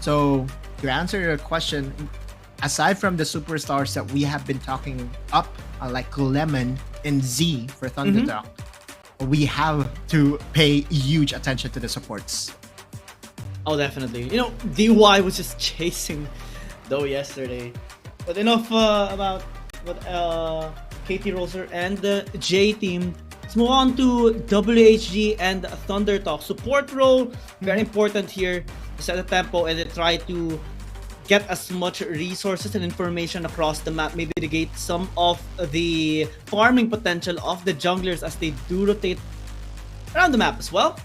So to answer your question, aside from the superstars that we have been talking up, like Lemon and Z for ThunderTalk, we have to pay huge attention to the supports. Oh, definitely. DY was just chasing though yesterday. But enough about what KT Roser and the J team. Let's move on to WHG and ThunderTalk. Support role, very important here to set the tempo and then try to get as much resources and information across the map, maybe to gate some of the farming potential of the junglers as they do rotate around the map as well.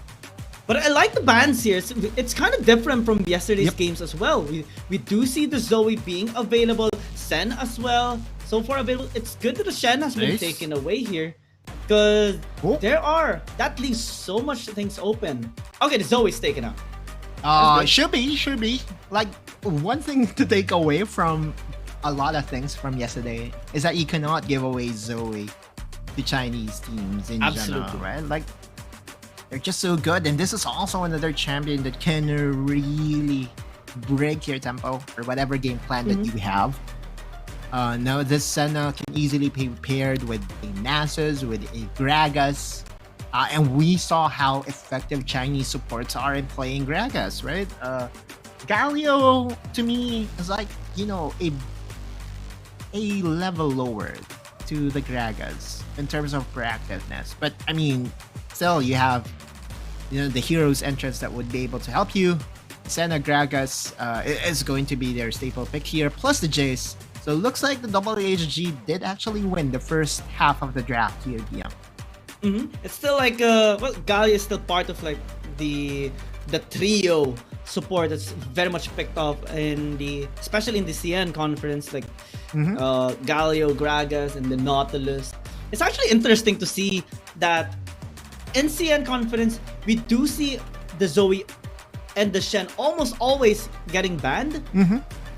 But I like the bans here. It's kind of different from yesterday's games as well. We do see the Zoe being available, Sen as well. So far available. It's good that the Shen has been taken away here, because that leaves so much things open. Okay, the Zoe's taken out. Should be. Like, one thing to take away from a lot of things from yesterday is that you cannot give away Zoe to Chinese teams in general, right? Like, they're just so good, and this is also another champion that can really break your tempo or whatever game plan that you have. Now this Senna can easily be paired with a Nasus, with a Gragas, and we saw how effective Chinese supports are in playing Gragas, right? Galio to me is like, a level lower to the Gragas in terms of proactiveness, but I mean, still you have the heroes entrance that would be able to help you. Senna, Gragas is going to be their staple pick here, plus the Jace. So it looks like the WHG did actually win the first half of the draft here, Guillaume. It's still like Galio is still part of like the trio support that's very much picked up especially in the CN conference, like Galio, Gragas, and the Nautilus. It's actually interesting to see that in CN conference we do see the Zoe and the Shen almost always getting banned,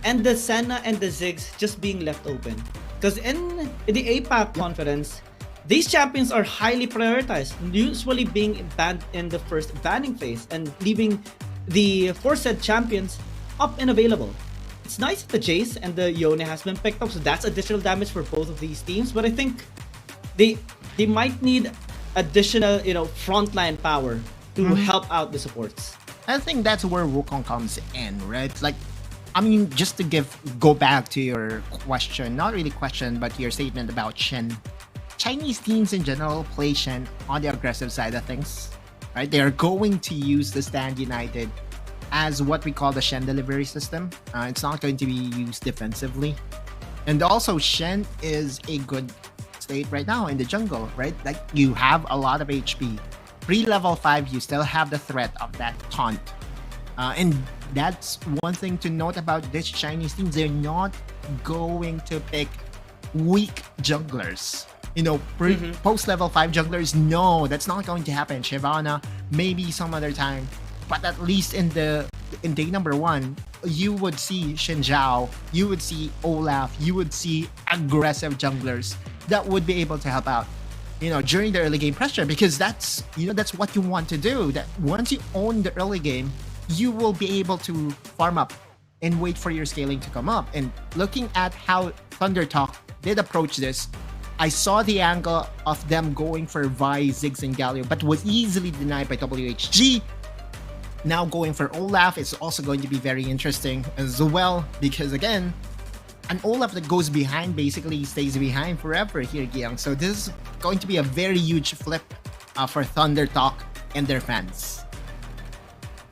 and the Senna and the Ziggs just being left open. Because in the APAC conference, these champions are highly prioritized, usually being banned in the first banning phase and leaving the aforesaid champions up and available. It's nice that the Jace and the Yone has been picked up, so that's additional damage for both of these teams, but I think they might need additional, frontline power to help out the supports. I think that's where Wukong comes in, right? Like, I mean, just to go back to your question, not really question, but your statement about Shen. Chinese teams in general play Shen on the aggressive side of things, right? They are going to use the Stand United as what we call the Shen delivery system. It's not going to be used defensively. And also, Shen is a good state right now in the jungle, right? Like, you have a lot of HP. Pre-level 5, you still have the threat of that taunt. And that's one thing to note about this Chinese team. They're not going to pick weak junglers. Post-level 5 junglers, no, that's not going to happen. Shyvana, maybe some other time. But at least in day number 1, you would see Xin Zhao, you would see Olaf, you would see aggressive junglers that would be able to help out, during the early game pressure, because that's what you want to do. That once you own the early game, you will be able to farm up and wait for your scaling to come up. And looking at how ThunderTalk did approach this, I saw the angle of them going for Vi, Ziggs, and Galio, but was easily denied by WHG. Now going for Olaf is also going to be very interesting as well, because again, an Olaf that goes behind basically stays behind forever here, Giang. So this is going to be a very huge flip for ThunderTalk and their fans.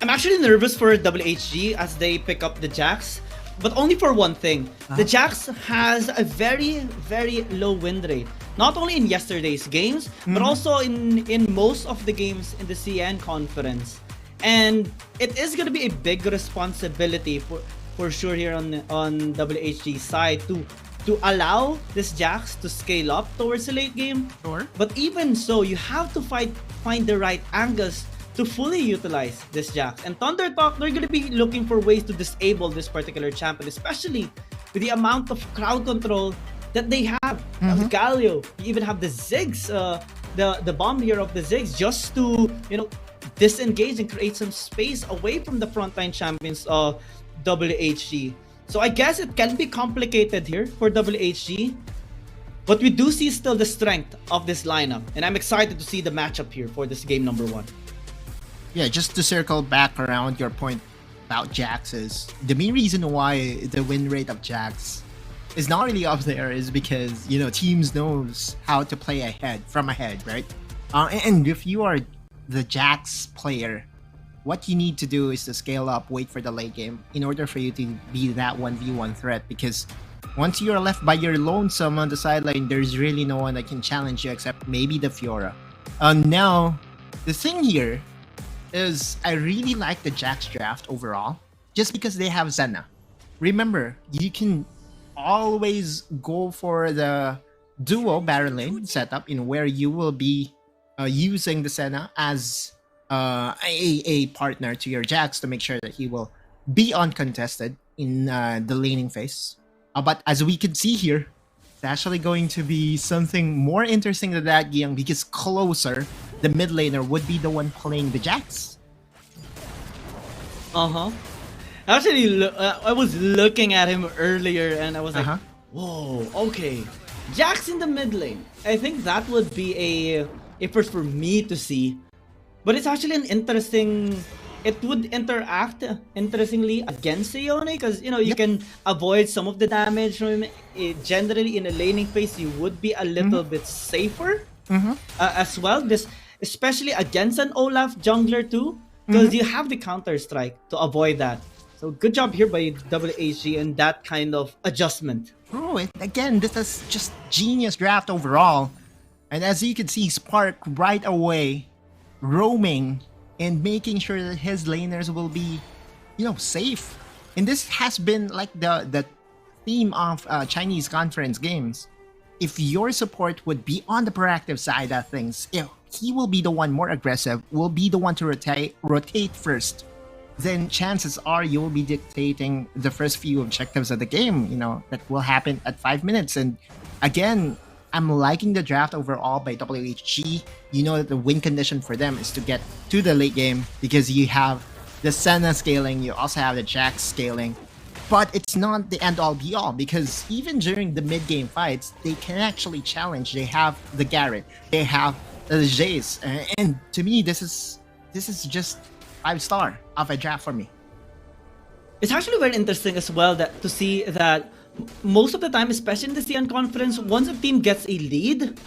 I'm actually nervous for WHG as they pick up the Jax, but only for one thing. The Jax has a very, very low win rate. Not only in yesterday's games, but also in most of the games in the CN conference. And it is going to be a big responsibility for sure here on WHG's side to allow this Jax to scale up towards the late game. Sure. But even so, you have to find the right angles to fully utilize this Jax. And ThunderTalk, they're going to be looking for ways to disable this particular champion, especially with the amount of crowd control that they have. Galio, you even have the Ziggs, the bomb here of the Ziggs, just to disengage and create some space away from the frontline champions WHG. So I guess it can be complicated here for WHG. But we do see still the strength of this lineup. And I'm excited to see the matchup here for this game number 1. Yeah, just to circle back around your point about Jax is the main reason why the win rate of Jax is not really up there is because, you know, teams knows how to play ahead, right? And if you are the Jax player, what you need to do is to scale up, wait for the late game in order for you to be that 1v1 threat, because once you're left by your lonesome on the sideline, there's really no one that can challenge you except maybe the Fiora. Now, the thing here is I really like the Jax draft overall, just because they have Senna. Remember, you can always go for the duo barrel lane setup in where you will be using the Senna as a partner to your Jax to make sure that he will be uncontested in the laning phase. But as we can see here, it's actually going to be something more interesting than that, Giang, because closer, the mid laner would be the one playing the Jax. Actually, I was looking at him earlier and I was like, whoa, okay. Jax in the mid lane. I think that would be a first for me to see. But it's actually an interesting... It would interact interestingly against Seone because, you know, you can avoid some of the damage from him. Generally, in a laning phase, you would be a little bit safer as well. This, especially against an Olaf jungler too, because you have the counter strike to avoid that. So good job here by WHG and that kind of adjustment. Bro, again, this is just genius draft overall. And as you can see, Spark right away roaming and making sure that his laners will be, you know, safe. And this has been like the theme of Chinese conference games. If your support would be on the proactive side of things, if he will be the one more aggressive, will be the one to rotate first, then chances are you will be dictating the first few objectives of the game, you know, that will happen at 5 minutes. And again, I'm liking the draft overall by WHG. You know that the win condition for them is to get to the late game because you have the Senna scaling, you also have the Jax scaling. But it's not the end all be all because even during the mid game fights, they can actually challenge. They have the Garrett, they have the Jace, and to me, this is just 5-star of a draft for me. It's actually very interesting as well that to see that most of the time, especially in the CN conference, once a team gets a lead,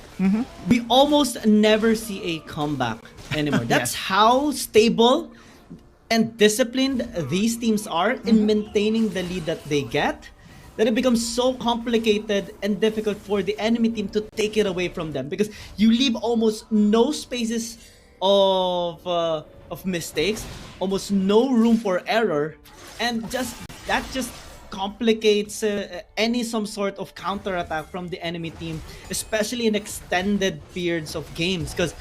we almost never see a comeback anymore. That's how stable and disciplined these teams are in maintaining the lead that they get, that it becomes so complicated and difficult for the enemy team to take it away from them because you leave almost no spaces of mistakes, almost no room for error, and that just complicates some sort of counter attack from the enemy team, especially in extended periods of games, because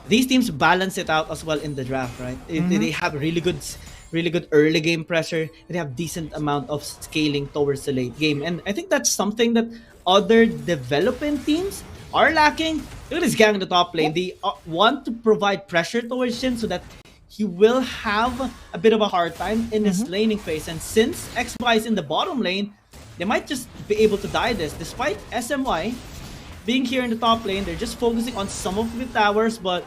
these teams balance it out as well in the draft, right? They have really good early game pressure. They have decent amount of scaling towards the late game, and I think that's something that other developing teams are lacking. Look at this gang in the top lane. They want to provide pressure towards Shin so that he will have a bit of a hard time in his laning phase. And since XY is in the bottom lane, they might just be able to die this. Despite SMY being here in the top lane, they're just focusing on some of the towers, but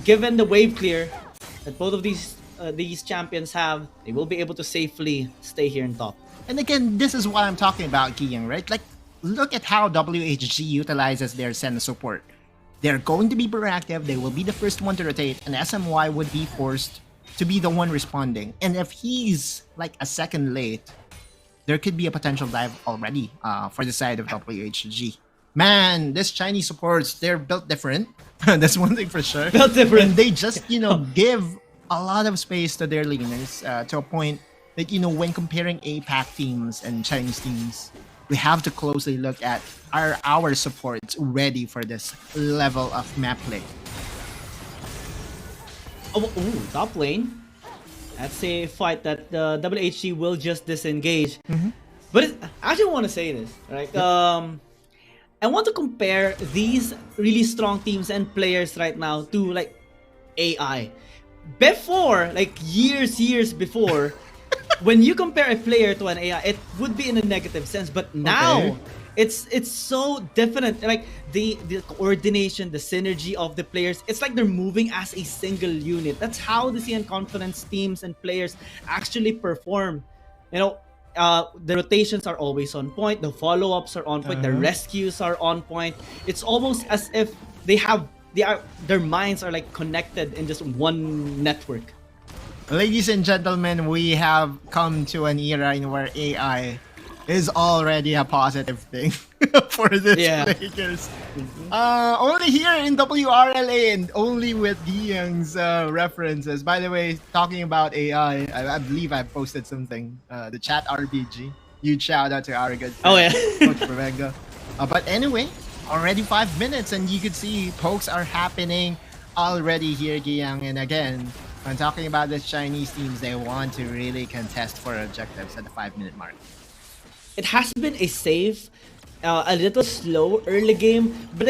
given the wave clear that both of these champions have, they will be able to safely stay here in top. And again, this is what I'm talking about, Giyang, right? Like, look at how WHG utilizes their Senna support. They're going to be proactive, they will be the first one to rotate, and SMY would be forced to be the one responding. And if he's like a second late, there could be a potential dive already for the side of WHG. Man, this Chinese supports, they're built different. That's one thing for sure. Built different. And they just, give a lot of space to their laners to a point that, when comparing APAC teams and Chinese teams, we have to closely look at our supports ready for this level of map play. Top lane. That's a fight that WHG will just disengage. But I actually want to say this, right? I want to compare these really strong teams and players right now to like AI. Before, like years before, when you compare a player to an AI, it would be in a negative sense. But now, it's so different. Like the coordination, the synergy of the players. It's like they're moving as a single unit. That's how the CN Conference teams and players actually perform. You know, the rotations are always on point. The follow-ups are on point. The rescues are on point. It's almost as if their minds are like connected in just one network. Ladies and gentlemen, we have come to an era in where AI is already a positive thing for these players. Only here in WRLA and only with Young's references. By the way, talking about AI, I believe I posted something. The chat RBG. Huge shout out to our good friend, Coach Prevenga. But anyway, already 5 minutes and you could see pokes are happening already here, Giyang. And again, when talking about the Chinese teams, they want to really contest for objectives at the 5-minute mark. It has been a safe, a little slow early game, but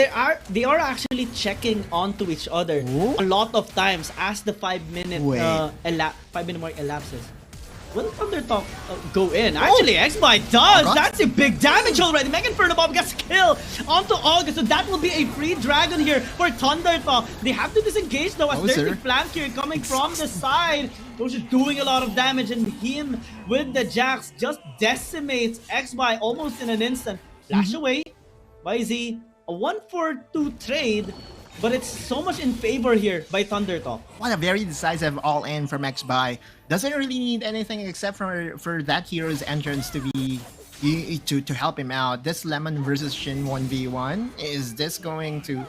they are actually checking onto each other a lot of times as the 5-minute 5-minute mark elapses. Will ThunderTalk go in? Actually, Xby does. That's a big damage already. Megan Fernabomb gets killed onto August, so that will be a free dragon here for ThunderTalk. They have to disengage though, as there's a flank here coming from the side. Those are doing a lot of damage, and him with the Jax just decimates Xby almost in an instant. Flash away by Z. A 1-4-2 trade. But it's so much in favor here by ThunderTalk. What a very decisive all-in from Xby. Doesn't really need anything except for that hero's entrance to be to help him out. This Lemon versus Shin 1v1, is this going to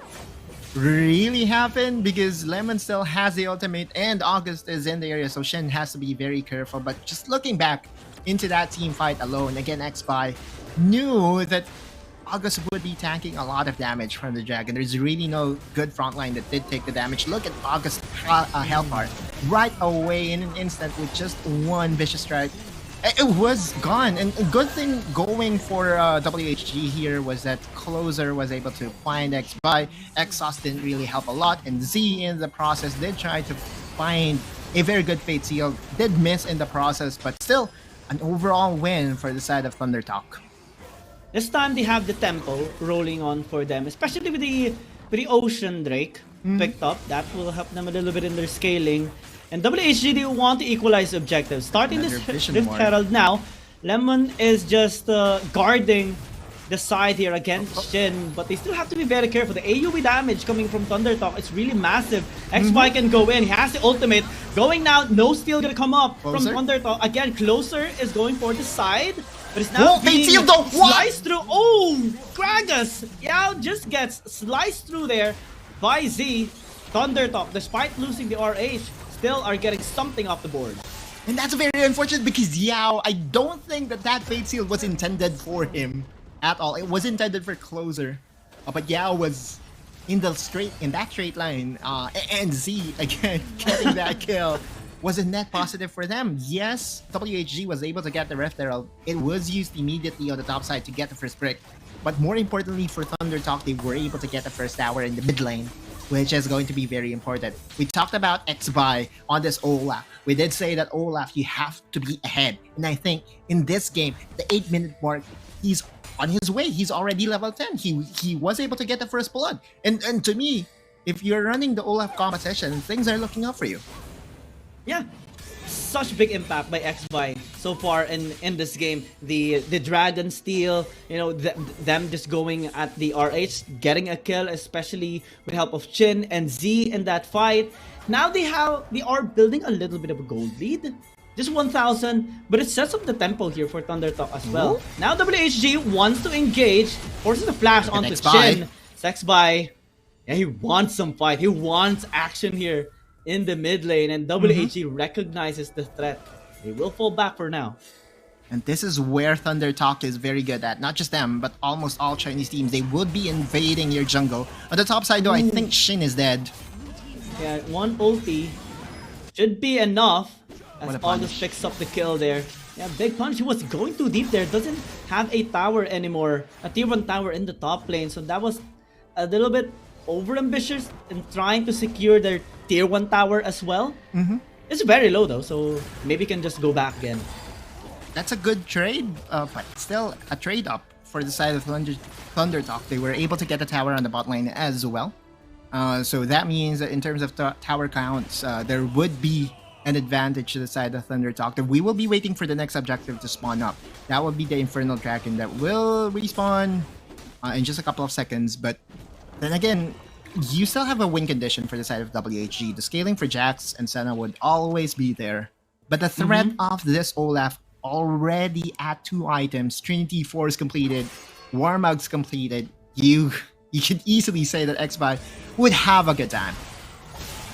really happen? Because Lemon still has the ultimate and August is in the area, so Shin has to be very careful. But just looking back into that team fight alone, again, Xby knew that August would be tanking a lot of damage from the Dragon. There's really no good front line that did take the damage. Look at August's health bar right away in an instant with just one vicious strike. It was gone. And a good thing going for WHG here was that Closer was able to find Xby. Exhaust didn't really help a lot, and Z in the process did try to find a very good Fate Seal. Did miss in the process, but still an overall win for the side of ThunderTalk. This time they have the tempo rolling on for them, especially with the Ocean Drake picked up. That will help them a little bit in their scaling. And WHG, they want to equalize objectives. Starting this Rift Herald now, Lemon is just guarding the side here against Shin, but they still have to be very careful. The AoE damage coming from ThunderTalk is really massive. Xby can go in. He has the ultimate. Going now, no steal gonna come up from ThunderTalk. Again, Closer is going for the side. But it's now being sliced through. Oh, Gragas! Yeah, just gets sliced through there by Z. ThunderTalk, despite losing the RH, still are getting something off the board. And that's very unfortunate because Yao, I don't think that Fate Seal was intended for him at all. It was intended for Closer. But Yao was in that straight line. And Z, again, getting that kill was a net positive for them. Yes, WHG was able to get the Rift Herald. It was used immediately on the top side to get the first brick. But more importantly for ThunderTalk, they were able to get the first tower in the mid lane, which is going to be very important. We talked about Xby on this Olaf. We did say that Olaf, you have to be ahead. And I think in this game, the 8-minute mark, he's on his way. He's already level 10. He was able to get the first blood. And to me, if you're running the Olaf competition, things are looking up for you. Yeah, such big impact by Xby so far in this game. The Dragon Steal, you know, them just going at the RH, getting a kill, especially with the help of Chin and Z in that fight. Now they are building a little bit of a gold lead. Just 1,000, but it sets up the tempo here for ThunderTalk as well. Now WHG wants to engage, forces the flash onto Chin. Xby, yeah, he wants some fight. He wants action here in the mid lane, and WHG recognizes the threat. They will fall back for now. And this is where ThunderTalk is very good at. Not just them, but almost all Chinese teams. They would be invading your jungle. On the top side though, I think Shin is dead. Yeah, one ulti should be enough as August picks up the kill there. Yeah, big punch. He was going too deep there. Doesn't have a tower anymore. A tier 1 tower in the top lane. So that was a little bit over-ambitious in trying to secure their tier 1 tower as well. It's very low though, so maybe can just go back again. that's a good trade, but still a trade up for the side of ThunderTalk. They were able to get the tower on the bot lane as well. So that means that in terms of tower counts, there would be an advantage to the side of ThunderTalk. That we will be waiting for the next objective to spawn up. That will be the Infernal Dragon that will respawn in just a couple of seconds. But then again, you still have a win condition for the side of WHG. The scaling for Jax and Senna would always be there. But the threat of this Olaf already at 2 items, Trinity Force completed, Warmugs completed, you can easily say that XBI would have a good time.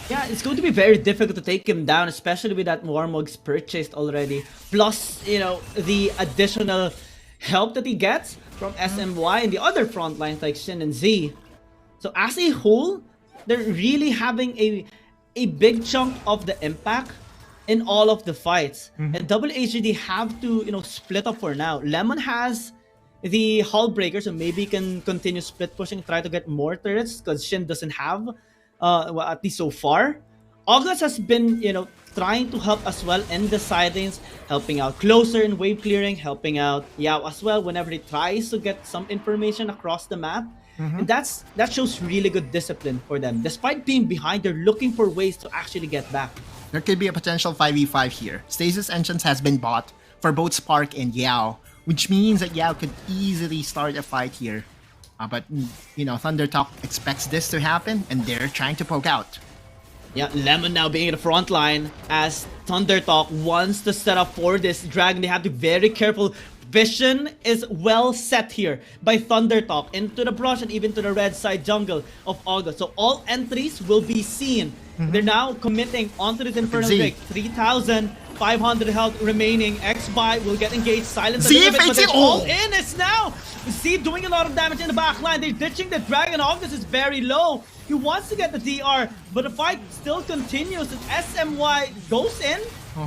Yeah, it's going to be very difficult to take him down, especially with that Warmugs purchased already. Plus, you know, the additional help that he gets from SMY and the other front lines like Shin and Z. So as a whole, they're really having a big chunk of the impact in all of the fights. And WHG have to, you know, split up for now. Lemon has the Hull Breaker, so maybe he can continue split pushing, try to get more turrets, because Shin doesn't have, well, at least so far. August has been, you know, trying to help as well in the side lanes, helping out closer in wave clearing, helping out Yao as well whenever he tries to get some information across the map. And that shows really good discipline for them. Despite being behind, they're looking for ways to actually get back. There could be a potential 5v5 here. Stasis Entrance has been bought for both Spark and Yao, which means that Yao could easily start a fight here. But, you know, ThunderTalk expects this to happen, and they're trying to poke out. Yeah, Lemon now being in the front line as ThunderTalk wants to set up for this dragon. They have to be very careful. Vision is well set here by ThunderTalk into the brush and even to the red side jungle of August. So all entries will be seen. They're now committing onto this Infernal Drake. 3,500 health remaining. XBI will get engaged. Silence a little bit, but they're all in. It's now Z doing a lot of damage in the back line. They're ditching the dragon. August is very low. He wants to get the DR, but the fight still continues as SMY goes in,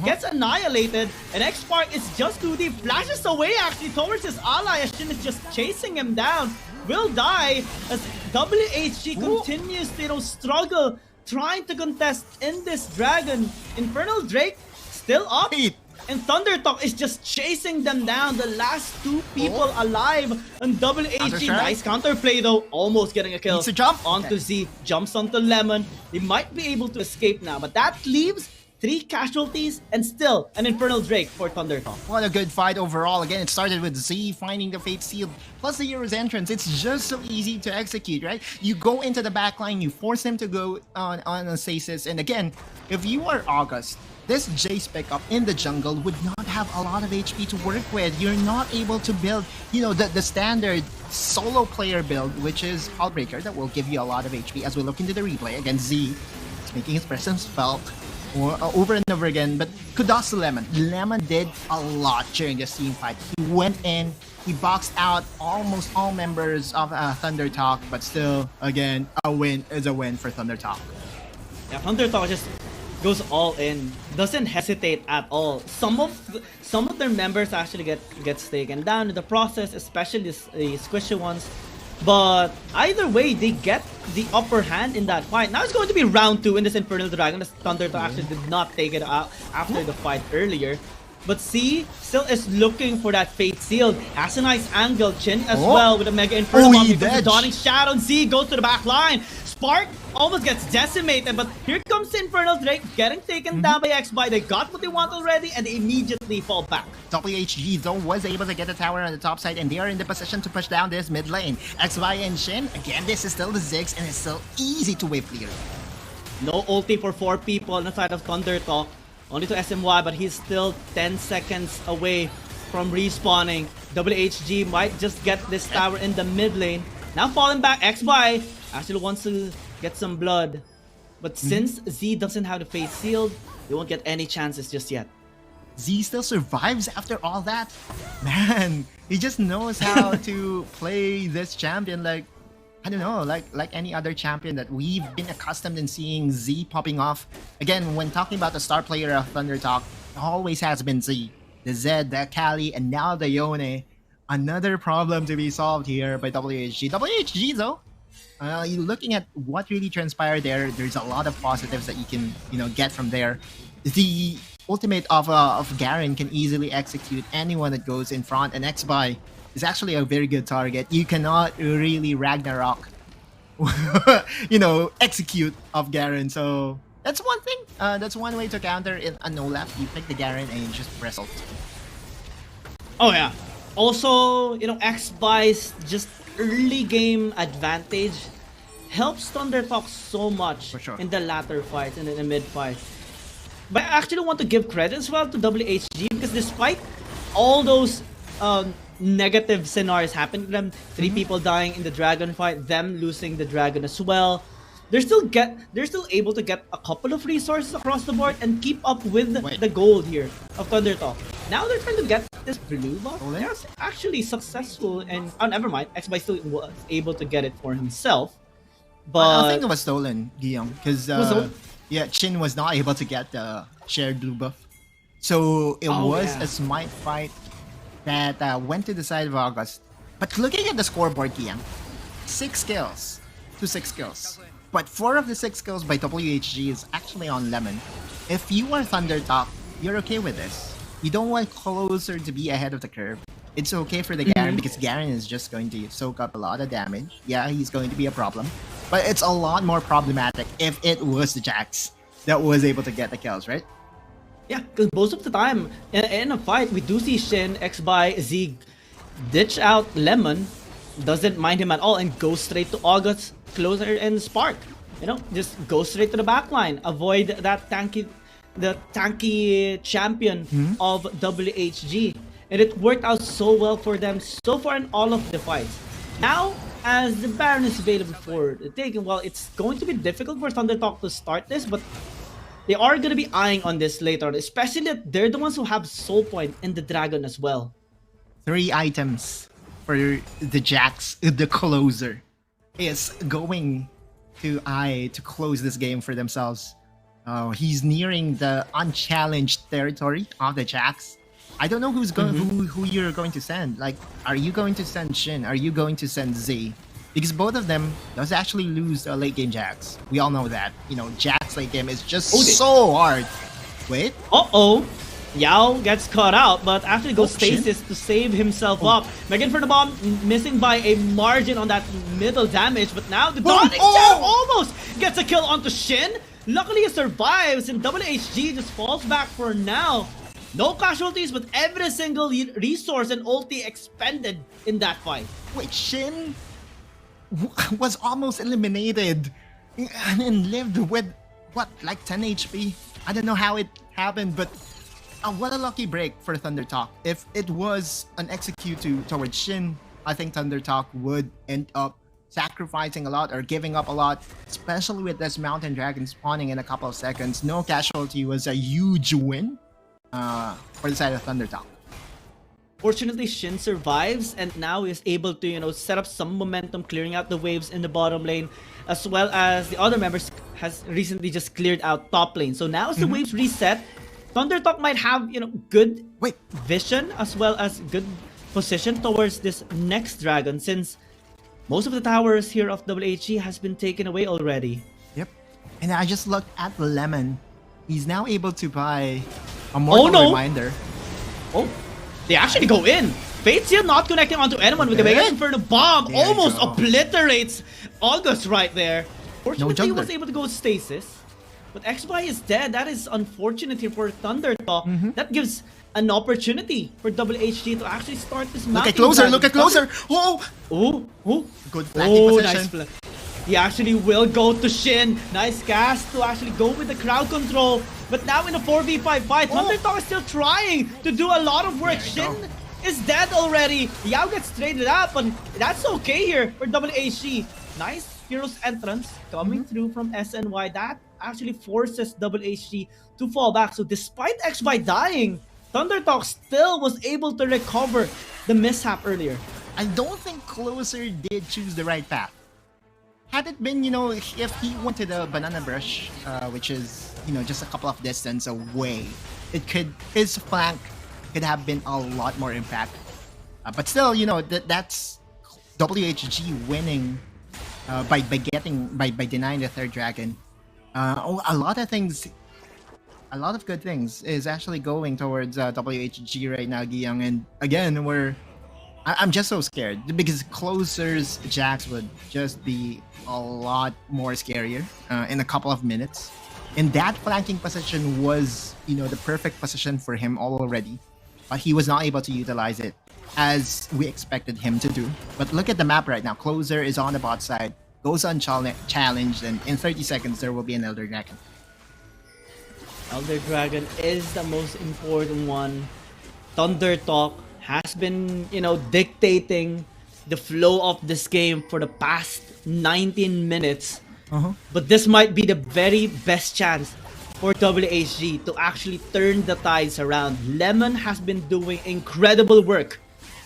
gets annihilated, and X-Spark is just too deep. Flashes away actually towards his ally as Shin is just chasing him down. Will die as WHG continues to, you know, struggle trying to contest in this dragon. Infernal Drake still up. And ThunderTalk is just chasing them down. The last 2 people alive. And WHG, nice counterplay though. Almost getting a kill. Onto Z. Jumps onto Lemon. They might be able to escape now. But that leaves 3 casualties and still an Infernal Drake for ThunderTalk. What a good fight overall. Again, it started with Z finding the Fate Seal plus the Hero's Entrance. It's just so easy to execute, right? You go into the backline, you force them to go on a stasis. And again, if you are August, this Jace pickup in the jungle would not have a lot of HP to work with. You're not able to build, you know, the standard solo player build, which is Hullbreaker, that will give you a lot of HP. As we look into the replay, again, Z is making his presence felt over and over again. But kudos to Lemon. Lemon did a lot during this team fight. He went in, he boxed out almost all members of ThunderTalk, but still, again, a win is a win for ThunderTalk. Yeah, ThunderTalk just goes all in, doesn't hesitate at all. Some of their members actually gets taken down in the process, especially the squishy ones. But either way, they get the upper hand in that fight. Now it's going to be round 2 in this Infernal Dragon. The ThunderTalk actually did not take it out after the fight earlier. But C still is looking for that Fate Seal. Has a nice angle. Chin as well with a Mega Inferno Bomb. The Dawning Shadow. Z goes to the back line. Spark almost gets decimated, but here comes the Infernal Drake getting taken down by XBI. They got what they want already, and they immediately fall back. WHG though was able to get a tower on the top side, and they are in the position to push down this mid lane. XBI and Shin, again, this is still the Ziggs, and it's still easy to wave clear. No ulti for 4 people on the side of ThunderTalk. Only to SMY, but he's still 10 seconds away from respawning. WHG might just get this tower in the mid lane. Now falling back, XBI actually wants to get some blood. But since Z doesn't have the Fate Sealed, they won't get any chances just yet. Z still survives after all that? Man, he just knows how to play this champion like, I don't know, like any other champion that we've been accustomed in seeing Z popping off. Again, when talking about the star player of ThunderTalk, it always has been Z. The Zed, the Kali, and now the Yone. Another problem to be solved here by WHG. WHG though, you're looking at what really transpired there. There's a lot of positives that you can, you know, get from there. The ultimate of Garen can easily execute anyone that goes in front, and X-Buy is actually a very good target. You cannot really Ragnarok, execute of Garen. So that's one thing. That's one way to counter in a no lap. You pick the Garen and you just press ult. Oh yeah. Also, X-Buy's just early game advantage helps ThunderTalk so much For sure. in the latter fights and in the mid fight. But I actually want to give credit as well to WHG because despite all those negative scenarios happening to them, 3 people dying in the dragon fight, them losing the dragon as well, they're still able to get a couple of resources across the board and keep up with the gold here of ThunderTalk. Now they're trying to get this blue buff. They're actually successful, and never mind, X-By still was able to get it for himself. But I think it was stolen, Guillaume, because Chin was not able to get the shared blue buff. So it was a smite fight that went to the side of August. But looking at the scoreboard, Guillaume, 6 kills to 6 kills. But 4 of the 6 kills by WHG is actually on Lemon. If you are ThunderTalk, you're okay with this. You don't want Closer to be ahead of the curve. It's okay for the Garen because Garen is just going to soak up a lot of damage. Yeah, he's going to be a problem. But it's a lot more problematic if it was the Jax that was able to get the kills, right? Yeah, because most of the time in a fight, we do see Shin, X-By, Z ditch out Lemon, doesn't mind him at all, and go straight to August, Closer, and Spark. Just go straight to the backline. Avoid that tanky champion of WHG. And it worked out so well for them so far in all of the fights. Now, as the Baron is available for the taking, well, it's going to be difficult for ThunderTalk to start this, but they are going to be eyeing on this later, especially that they're the ones who have Soul Point and the Dragon as well. 3 items for the Jax, the Closer, is going to close this game for themselves. He's nearing the unchallenged territory of the Jax. I don't know who's going, who you're going to send. Like, are you going to send Shin? Are you going to send Z? Because both of them does actually lose a late game Jax. We all know that. Jax late game is just so hard. Wait. Yao gets caught out, but actually goes stasis to save himself up. Megan for the bomb, missing by a margin on that middle damage, but now the Dawning Shadow almost gets a kill onto Shin. Luckily he survives, and WHG just falls back for now. No casualties, but every single resource and ulti expended in that fight. Wait, Shin was almost eliminated and lived with, what, like 10 HP? I don't know how it happened, but what a lucky break for ThunderTalk. If it was an execute towards Shin, I think ThunderTalk would end up sacrificing a lot or giving up a lot, especially with this Mountain Dragon spawning in a couple of seconds. No casualty was a huge win for the side of ThunderTalk. Fortunately, Shin survives and now is able to, set up some momentum, clearing out the waves in the bottom lane, as well as the other members has recently just cleared out top lane. So now as the waves reset, ThunderTalk might have, good vision as well as good position towards this next dragon, since most of the towers here of WHG has been taken away already. Yep. And I just looked at the Lemon. He's now able to buy a Mortal Reminder. They actually go in. Fate's here not connecting onto anyone with the Mega Inferno bomb. Almost obliterates August right there. Fortunately, he was able to go stasis. But X-By is dead. That is unfortunate here for ThunderTalk. That gives an opportunity for WHG to actually start this match. Look at Closer! Good flanking position. Nice he actually will go to Shin. Nice cast to actually go with the crowd control. But now in a 4v5 fight, ThunderTalk is still trying to do a lot of work. Shin is dead already. Yao gets traded up, and that's okay here for WHG. Nice Hero's entrance coming through from SNY. That actually forces WHG to fall back. So despite X-By dying, ThunderTalk still was able to recover the mishap earlier. I don't think Closer did choose the right path. Had it been, if he went to the Banana Brush, which is, just a couple of distance away, his flank could have been a lot more impact. But still, that's WHG winning by denying the third dragon. A lot of things a lot of good things is actually going towards WHG right now, Giyang. And again, I'm just so scared because closers Jax would just be a lot more scarier in a couple of minutes. And that flanking position was, the perfect position for him already. But he was not able to utilize it as we expected him to do. But look at the map right now. Closer is on the bot side, goes unchallenged, and in 30 seconds, there will be an Elder Dragon. Elder Dragon is the most important one. ThunderTalk has been, dictating the flow of this game for the past 19 minutes. But this might be the very best chance for WHG to actually turn the tides around. Lemon has been doing incredible work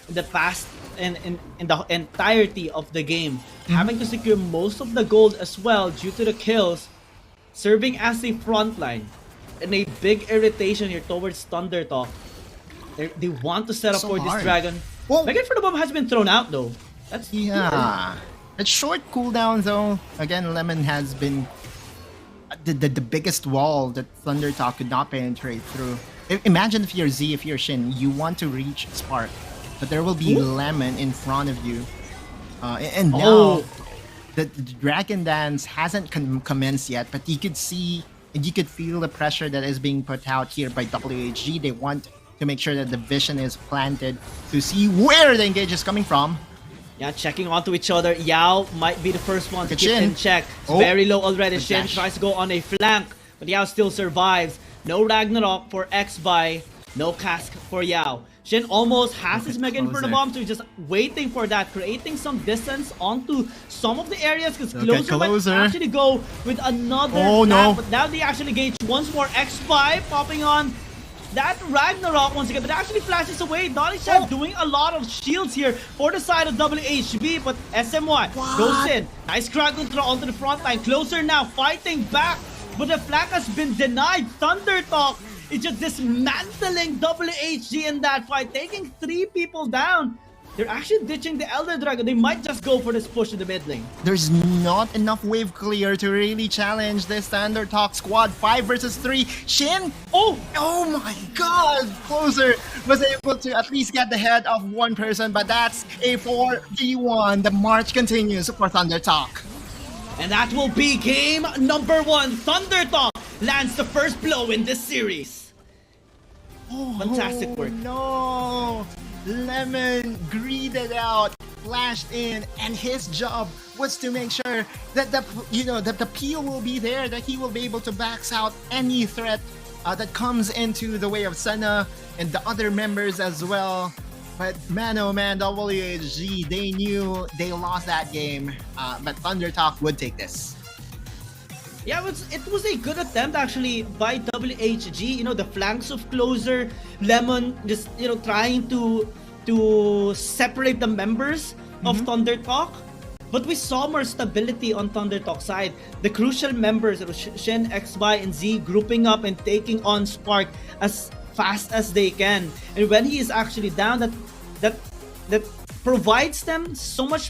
in the past and in the entirety of the game, having to secure most of the gold as well due to the kills, serving as a frontline. And a big irritation here towards ThunderTalk. They want to set up for this dragon. Well, Megan for the bomb has been thrown out though. That's It's short cooldown though. Again, Lemon has been the biggest wall that ThunderTalk could not penetrate through. Imagine if you're Z, if you're Shin, you want to reach Spark, but there will be Lemon in front of you. And now the Dragon Dance hasn't commenced yet, but you could see and you could feel the pressure that is being put out here by WHG. They want to make sure that the vision is planted to see where the engage is coming from. Yeah, checking onto each other. Yao might be the first one to get in check. It's very low already. Shin tries to go on a flank, but Yao still survives. No Ragnarok for X-Buy. No cask for Yao. Shin almost has his Megan for the bomb, so he's just waiting for that, creating some distance onto some of the areas, because Closer might actually go with another but now they actually engage once more. X5 popping on that Ragnarok once again, but actually flashes away. Donishan doing a lot of shields here for the side of WHB, but SMY goes in. Nice crowd control onto the front line. Closer now fighting back, but the flank has been denied. ThunderTalk is just dismantling WHG in that fight, taking 3 people down. They're actually ditching the Elder Dragon. They might just go for this push in the mid lane. There's not enough wave clear to really challenge this ThunderTalk squad. 5 versus 3. Shin! Oh my god! Closer was able to at least get the head of one person, but that's a 4v1. The march continues for ThunderTalk. And that will be game number 1. ThunderTalk lands the first blow in this series. Fantastic work. No! Lemon greeded out, flashed in, and his job was to make sure that the peel will be there, that he will be able to back out any threat that comes into the way of Senna and the other members as well. But man, oh man, WHG, they knew they lost that game, but ThunderTalk would take this. Yeah, it was a good attempt actually by WHG. The flanks of Closer, Lemon just trying to separate the members of ThunderTalk. But we saw more stability on ThunderTalk side. The crucial members, Shin, X-Buy, and Z, grouping up and taking on Spark as fast as they can. And when he is actually down, that provides them so much